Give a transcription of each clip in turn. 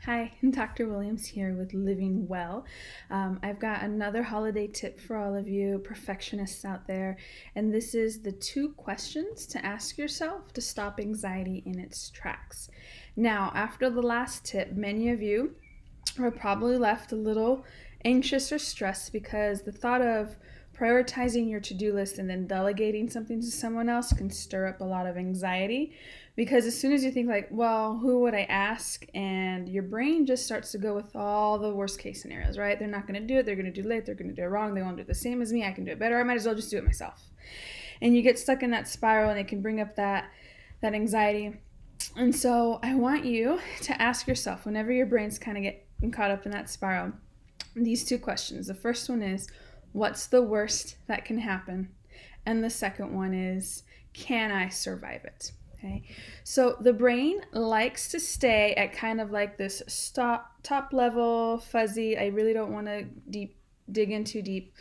Hi, Dr. Williams here with Living Well. I've got another holiday tip for all of you perfectionists out there, and this is the 2 questions to ask yourself to stop anxiety in its tracks. Now, after the last tip, many of you were probably left a little anxious or stressed because the thought of prioritizing your to-do list and then delegating something to someone else can stir up a lot of anxiety, because as soon as you think like, well, who would I ask, and your brain just starts to go with all the worst case scenarios, right? They're not going to do it, they're going to do it late, they're going to do it wrong, they won't do it the same as me, I can do it better, I might as well just do it myself. And you get stuck in that spiral, and it can bring up that anxiety. And so I want you to ask yourself, whenever your brain's kind of get caught up in that spiral, these 2 questions. The first one is, what's the worst that can happen? And the second one is, can I survive it? Okay. So the brain likes to stay at kind of like this top level, fuzzy, I really don't want to dig in too deep,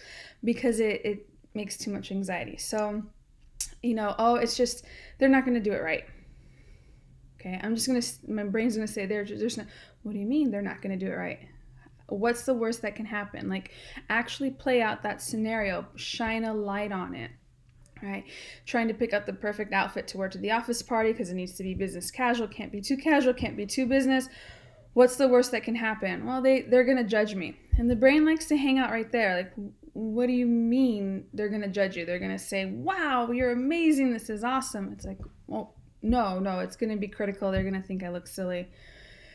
because it makes too much anxiety. So, it's just, they're not going to do it right. Okay. My brain's going to say, there's no, what do you mean they're not going to do it right? What's the worst that can happen? Like, actually play out that scenario, shine a light on it, right? Trying to pick out the perfect outfit to wear to the office party because it needs to be business casual, can't be too casual, can't be too business. What's the worst that can happen? Well, they're going to judge me. And the brain likes to hang out right there. Like, what do you mean they're going to judge you? They're going to say, wow, you're amazing, this is awesome. It's like, well, no, it's going to be critical. They're going to think I look silly.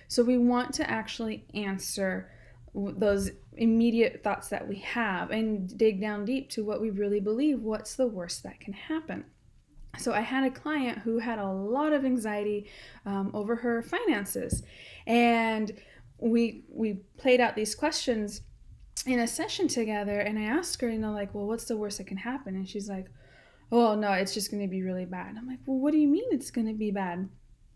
So we want to actually answer those immediate thoughts that we have and dig down deep to what we really believe. What's the worst that can happen? So I had a client who had a lot of anxiety over her finances, and we played out these questions in a session together, and I asked her, like, well, what's the worst that can happen? And she's like, oh no, it's just going to be really bad. I'm like, well, what do you mean it's going to be bad?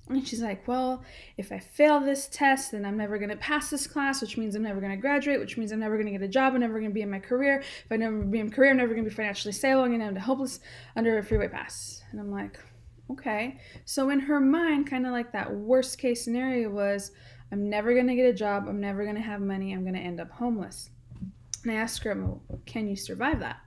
And she's like, well, if I fail this test, then I'm never going to pass this class, which means I'm never going to graduate, which means I'm never going to get a job, I'm never going to be in my career. If I never be in my career, I'm never going to be financially stable, I'm going to end up hopeless under a freeway pass. And I'm like, okay. So in her mind, kind of like that worst case scenario was, I'm never going to get a job, I'm never going to have money, I'm going to end up homeless. And I asked her, well, can you survive that?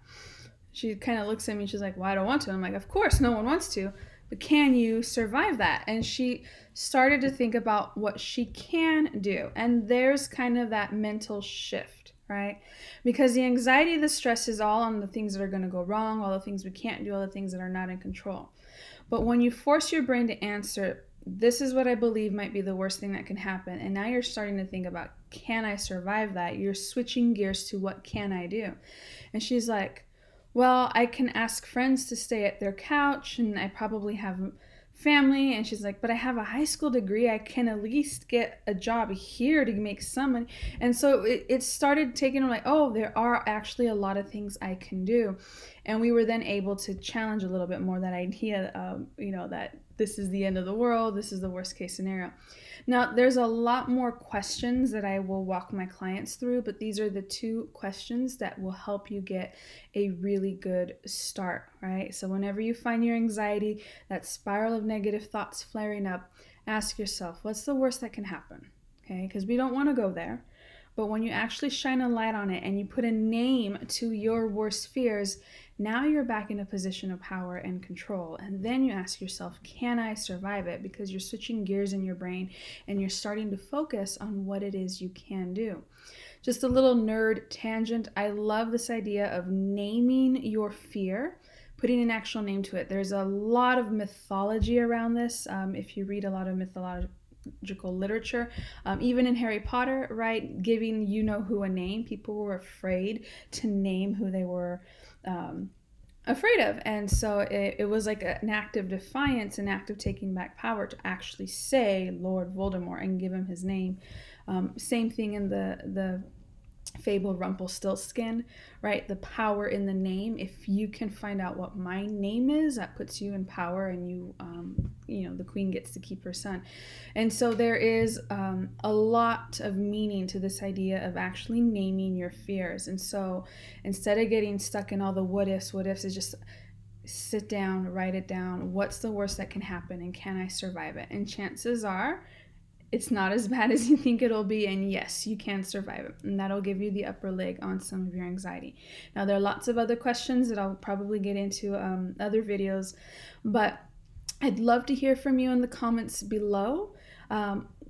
She kind of looks at me, she's like, well, I don't want to. I'm like, of course, no one wants to. But can you survive that? And she started to think about what she can do. And there's kind of that mental shift, right? Because the anxiety, the stress is all on the things that are going to go wrong, all the things we can't do, all the things that are not in control. But when you force your brain to answer, this is what I believe might be the worst thing that can happen, and now you're starting to think about, can I survive that? You're switching gears to, what can I do? And she's like, well, I can ask friends to stay at their couch, and I probably have family. And she's like, but I have a high school degree, I can at least get a job here to make some money. And so it started taking her like, oh, there are actually a lot of things I can do. And we were then able to challenge a little bit more that idea of, that this is the end of the world, this is the worst case scenario. Now, there's a lot more questions that I will walk my clients through, but these are the 2 questions that will help you get a really good start, right? So whenever you find your anxiety, that spiral of negative thoughts flaring up, ask yourself, what's the worst that can happen? Okay, because we don't want to go there. But when you actually shine a light on it and you put a name to your worst fears, now you're back in a position of power and control. And then you ask yourself, can I survive it? Because you're switching gears in your brain and you're starting to focus on what it is you can do. Just a little nerd tangent. I love this idea of naming your fear, putting an actual name to it. There's a lot of mythology around this. If you read a lot of mythological literature, even in Harry Potter, right, giving who a name, people were afraid to name who they were afraid of. And so it was like an act of defiance, an act of taking back power to actually say Lord Voldemort and give him his name. Same thing in the fable Rumpelstiltskin, right? The power in the name. If you can find out what my name is, that puts you in power, and the queen gets to keep her son. And so there is a lot of meaning to this idea of actually naming your fears. And so instead of getting stuck in all the what ifs, is just sit down, write it down. What's the worst that can happen, and can I survive it? And chances are It's not as bad as you think it'll be, and yes, you can survive it, and that'll give you the upper leg on some of your anxiety. Now, there are lots of other questions that I'll probably get into other videos, but I'd love to hear from you in the comments below,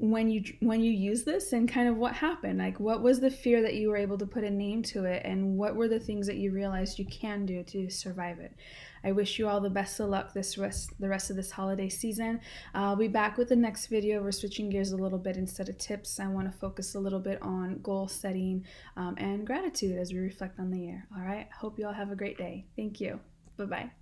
when you use this, and kind of what happened. Like, what was the fear that you were able to put a name to it, and what were the things that you realized you can do to survive it? I wish you all the best of luck the rest of this holiday season. I'll be back with the next video. We're switching gears a little bit. Instead of tips, I want to focus a little bit on goal setting and gratitude as we reflect on the year. All right. Hope you all have a great day. Thank you. Bye-bye.